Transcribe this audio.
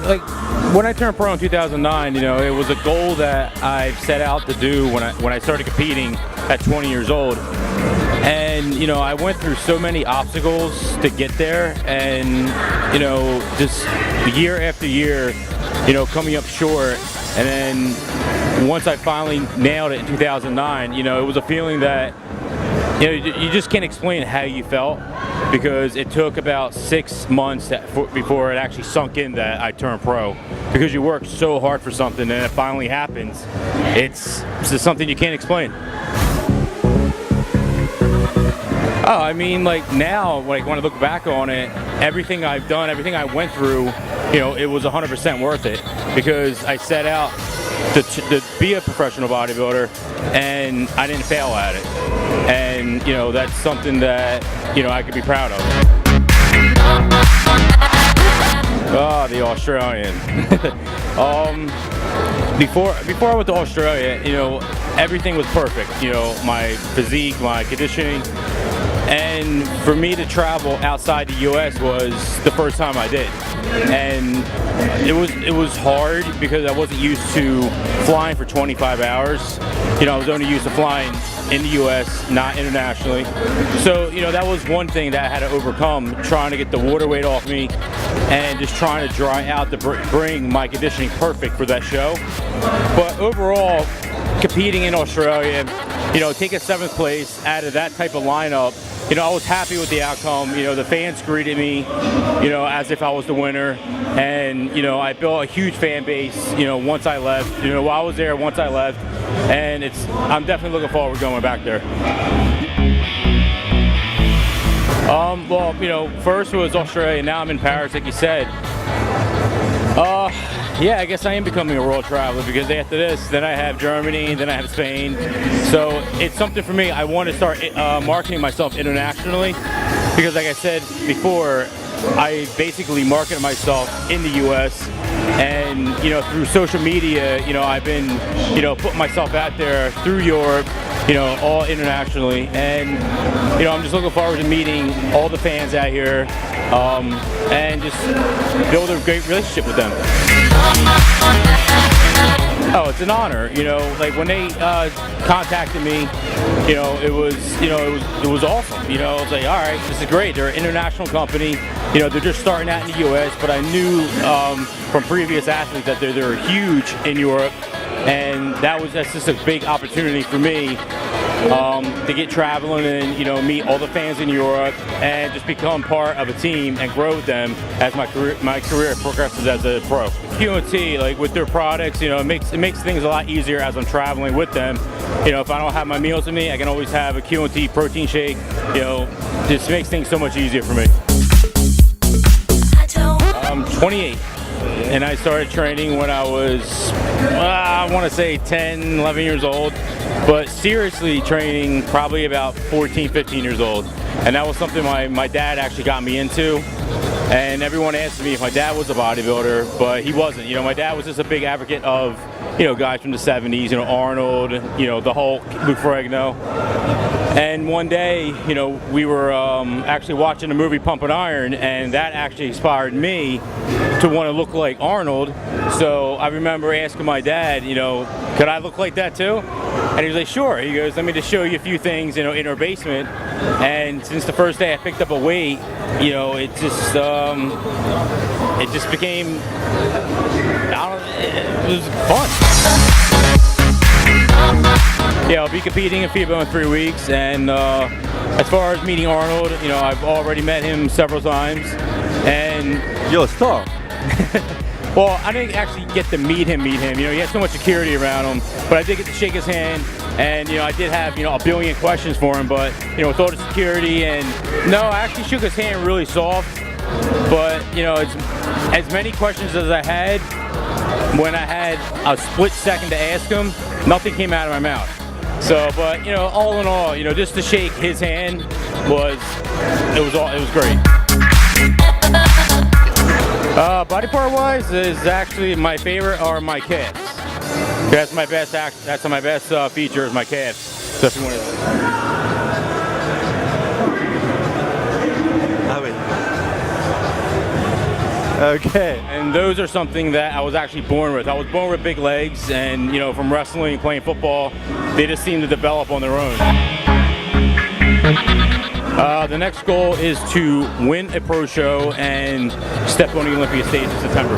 Like when I turned pro in 2009, it was a goal that I set out to do when I started competing at 20 years old. And I went through so many obstacles to get there, and just year after year, coming up short. And then once I finally nailed it in 2009, it was a feeling that you just can't explain how you felt, because it took about 6 months before it actually sunk in that I turned pro. Because you work so hard for something and it finally happens, it's just something you can't explain. Oh, I mean, like now, like when I look back on it, everything I've done, everything I went through, it was 100% worth it, because I set out to be a professional bodybuilder, and I didn't fail at it. And that's something that I could be proud of. Oh, the Australian. Before I went to Australia, everything was perfect. My physique, my conditioning. And for me to travel outside the U.S. was the first time I did, and it was hard because I wasn't used to flying for 25 hours. I was only used to flying in the U.S., not internationally. So that was one thing that I had to overcome, trying to get the water weight off me, and just trying to dry out to bring my conditioning perfect for that show. But overall, competing in Australia, taking 7th place out of that type of lineup, I was happy with the outcome. The fans greeted me, as if I was the winner. And, I built a huge fan base, once I left, while I was there, once I left. And I'm definitely looking forward to going back there. Well, first was Australia, now I'm in Paris, like you said. Yeah, I guess I am becoming a world traveler, because after this, then I have Germany, then I have Spain. So it's something for me. I want to start marketing myself internationally, because like I said before, I basically marketed myself in the U.S. and through social media, I've been putting myself out there through Europe, all internationally, and I'm just looking forward to meeting all the fans out here, and just build a great relationship with them. Oh, it's an honor. Like when they contacted me, it was awesome. I was like, all right, this is great. They're an international company. They're just starting out in the U.S., but I knew from previous athletes that they're huge in Europe, and that's just a big opportunity for me to get traveling and meet all the fans in Europe and just become part of a team and grow with them as my career progresses as a pro. QNT, like with their products, it makes things a lot easier as I'm traveling with them. If I don't have my meals with me, I can always have a QNT protein shake. Just makes things so much easier for me. I'm 28. And I started training when I was, I want to say 10, 11 years old, but seriously training probably about 14, 15 years old. And that was something my dad actually got me into. And everyone asked me if my dad was a bodybuilder, but he wasn't. My dad was just a big advocate of, guys from the 70s, Arnold, the Hulk, Lou Ferrigno. And one day, we were actually watching the movie Pumping Iron, and that actually inspired me to want to look like Arnold. So I remember asking my dad, could I look like that too? And he was like, sure. He goes, let me just show you a few things, in our basement. And since the first day I picked up a weight, it just became, it was fun. Yeah, I'll be competing in FIBO in 3 weeks, and as far as meeting Arnold, I've already met him several times, and you're a star. Well, I didn't actually get to meet him. He had so much security around him, but I did get to shake his hand, and I did have a billion questions for him, but with all the security, and no, I actually shook his hand really soft, but it's as many questions as I had. When I had a split second to ask him, nothing came out of my mouth. So, but all in all, just to shake his hand was great. Body part wise is actually my favorite are my calves. That's my best that's my best feature is my calves. Especially when it's Ah oui. Okay. and those are something that I was actually born with. I was born with big legs, and from wrestling and playing football, they just seem to develop on their own. The next goal is to win a pro show and step on the Olympia stage in September.